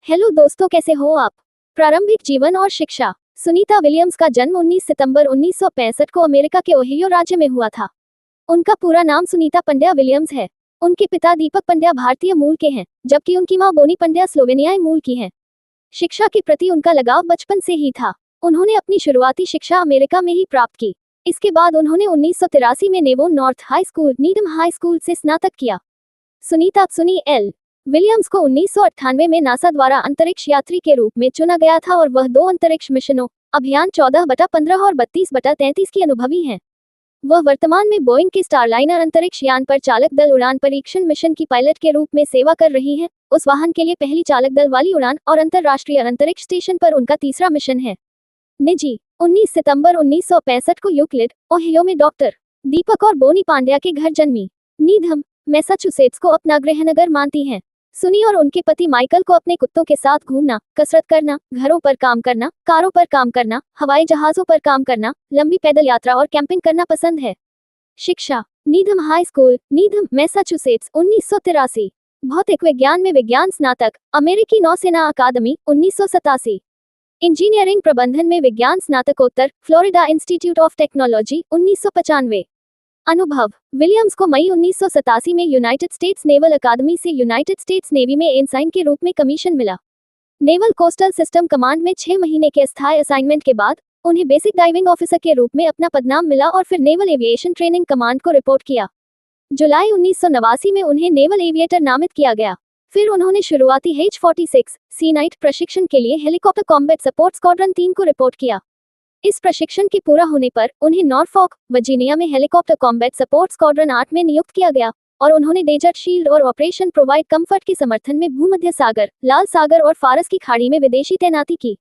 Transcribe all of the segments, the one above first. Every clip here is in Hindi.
हेलो दोस्तों, कैसे हो आप। प्रारंभिक जीवन और शिक्षा। सुनीता विलियम्स का जन्म 19 सितंबर 1965 को अमेरिका के ओहियो राज्य में हुआ था। उनका पूरा नाम सुनीता पंड्या विलियम्स है। उनके पिता दीपक पंड्या भारतीय मूल के हैं, जबकि उनकी मां बोनी पंड्या स्लोवेनियाई मूल की हैं। शिक्षा के प्रति उनका लगाव बचपन से ही था। उन्होंने अपनी शुरुआती शिक्षा अमेरिका में ही प्राप्त की। इसके बाद उन्होंने 1983 में नेवो north high school, Needham high school से स्नातक किया। सुनीता सुनी एल विलियम्स को 1998 में नासा द्वारा अंतरिक्ष यात्री के रूप में चुना गया था और वह 2 अंतरिक्ष मिशनों अभियान 14/15 और 32/33 की अनुभवी हैं। वह वर्तमान में बोइंग के स्टारलाइनर अंतरिक्ष यान पर चालक दल उड़ान परीक्षण मिशन की पायलट के रूप में सेवा कर रही हैं। उस वाहन के लिए पहली चालक दल वाली उड़ान और अंतरराष्ट्रीय अंतरिक्ष स्टेशन पर उनका तीसरा मिशन है। निजी। 19 सितंबर 1965 को यूक्लिड, ओहियो में डॉक्टर दीपक और बोनी पांड्या के घर जन्मी। नीधम, मैसाचुसेट्स को अपना गृहनगर मानती हैं। सुनी और उनके पति माइकल को अपने कुत्तों के साथ घूमना, कसरत करना, घरों पर काम करना, कारों पर काम करना, हवाई जहाजों पर काम करना, लंबी पैदल यात्रा और कैंपिंग करना पसंद है। शिक्षा। नीधम हाई स्कूल, नीधम, मैसाचुसेट्स, 1983। भौतिक विज्ञान में विज्ञान स्नातक, अमेरिकी नौसेना अकादमी, 1987। इंजीनियरिंग प्रबंधन में विज्ञान स्नातकोत्तर, फ्लोरिडा इंस्टीट्यूट ऑफ टेक्नोलॉजी, 1995। अनुभव। विलियम्स को मई 1987 में यूनाइटेड स्टेट्स नेवल अकादमी से यूनाइटेड स्टेट्स नेवी में एनसाइन के रूप में कमीशन मिला। नेवल कोस्टल सिस्टम कमांड में 6 महीने के अस्थायी असाइनमेंट के बाद उन्हें बेसिक डाइविंग ऑफिसर के रूप में अपना पदनाम मिला और फिर नेवल एविएशन ट्रेनिंग कमांड को रिपोर्ट किया। जुलाई 1989 में उन्हें नेवल एविएटर नामित किया गया। फिर उन्होंने शुरुआती H-46 सी नाइट प्रशिक्षण के लिए हेलीकॉप्टर कॉम्बैट सपोर्ट स्क्वाड्रन 3 को रिपोर्ट किया। इस प्रशिक्षण के पूरा होने पर उन्हें नॉर्फॉक, वर्जीनिया में हेलीकॉप्टर कॉम्बैट सपोर्ट स्क्वाड्रन 8 में नियुक्त किया गया और उन्होंने डेजर्ट शील्ड और ऑपरेशन प्रोवाइड कंफर्ट के समर्थन में भूमध्य सागर, लाल सागर और फारस की खाड़ी में विदेशी तैनाती की।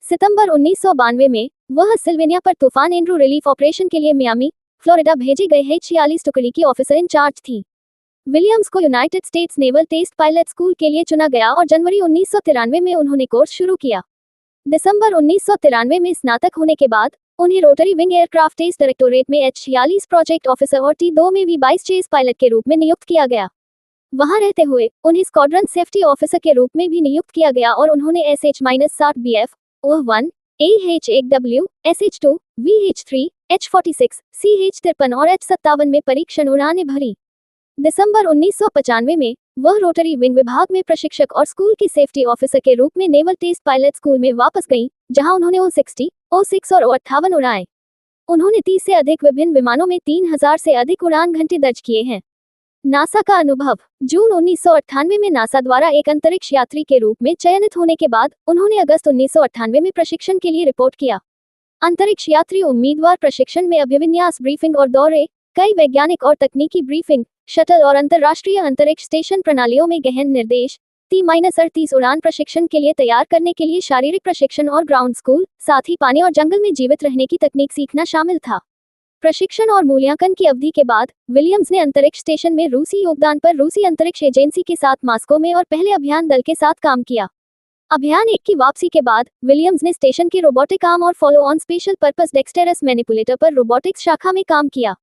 सितंबर 1992 में वह सिल्वेनिया पर तूफान एंड्रू रिलीफ ऑपरेशन के लिए मियामी, फ्लोरिडा भेजे गए H-46 टुकड़ी की ऑफिसर इन चार्ज थी। विलियम्स को United States Naval Test Pilot School के लिए चुना गया और जनवरी 1993 में उन्होंने कोर्स शुरू किया। दिसंबर 1993 में स्नातक होने के बाद उन्हें Rotary Wing Aircraft Test Directorate में H-46 प्रोजेक्ट ऑफिसर और T-2 में V-22 चेस पायलट के रूप में नियुक्त किया गया। वहां रहते हुए उन्हें स्क्वाड्रन सेफ्टी ऑफिसर के रूप में भी नियुक्त किया गया और उन्होंने SH-60 BF, OH-1, AH-1W, SH-2, VH-3, H-46, CH-53 और H-57 में परीक्षण उड़ानें भरी। दिसंबर 1995 में वह रोटरी विंग विभाग में प्रशिक्षक और स्कूल की सेफ्टी ऑफिसर के रूप में नेवल टेस्ट पायलट स्कूल में वापस गईं, जहां उन्होंने O-60, O-6 और O-58 उड़ाए। उन्होंने 30 से अधिक विभिन्न विमानों में 3000 से अधिक उड़ान घंटे दर्ज किए हैं। नासा का अनुभव। जून 1998 में नासा द्वारा एक अंतरिक्ष यात्री के रूप में चयनित होने के बाद उन्होंने अगस्त 1998 में प्रशिक्षण के लिए रिपोर्ट किया। अंतरिक्ष यात्री उम्मीदवार प्रशिक्षण में अभिविन्यास ब्रीफिंग और दौरे, कई वैज्ञानिक और तकनीकी ब्रीफिंग, शटल और अंतर्राष्ट्रीय अंतरिक्ष स्टेशन प्रणालियों में गहन निर्देश, T-38 उड़ान प्रशिक्षण के लिए तैयार करने के लिए शारीरिक प्रशिक्षण और ग्राउंड स्कूल, साथ ही पानी और जंगल में जीवित रहने की तकनीक सीखना शामिल था। प्रशिक्षण और मूल्यांकन की अवधि के बाद विलियम्स ने अंतरिक्ष स्टेशन में रूसी योगदान पर रूसी अंतरिक्ष एजेंसी के साथ मास्को में और पहले अभियान दल के साथ काम किया। अभियान 1 की वापसी के बाद विलियम्स ने स्टेशन के रोबोटिक आर्म और follow on special purpose dexterous manipulator पर रोबोटिक्स शाखा में काम किया।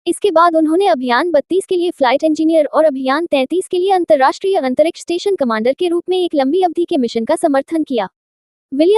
इसके बाद उन्होंने अभियान 32 के लिए फ्लाइट इंजीनियर और अभियान 33 के लिए अंतर्राष्ट्रीय अंतरिक्ष स्टेशन कमांडर के रूप में एक लंबी अवधि के मिशन का समर्थन किया। विलियम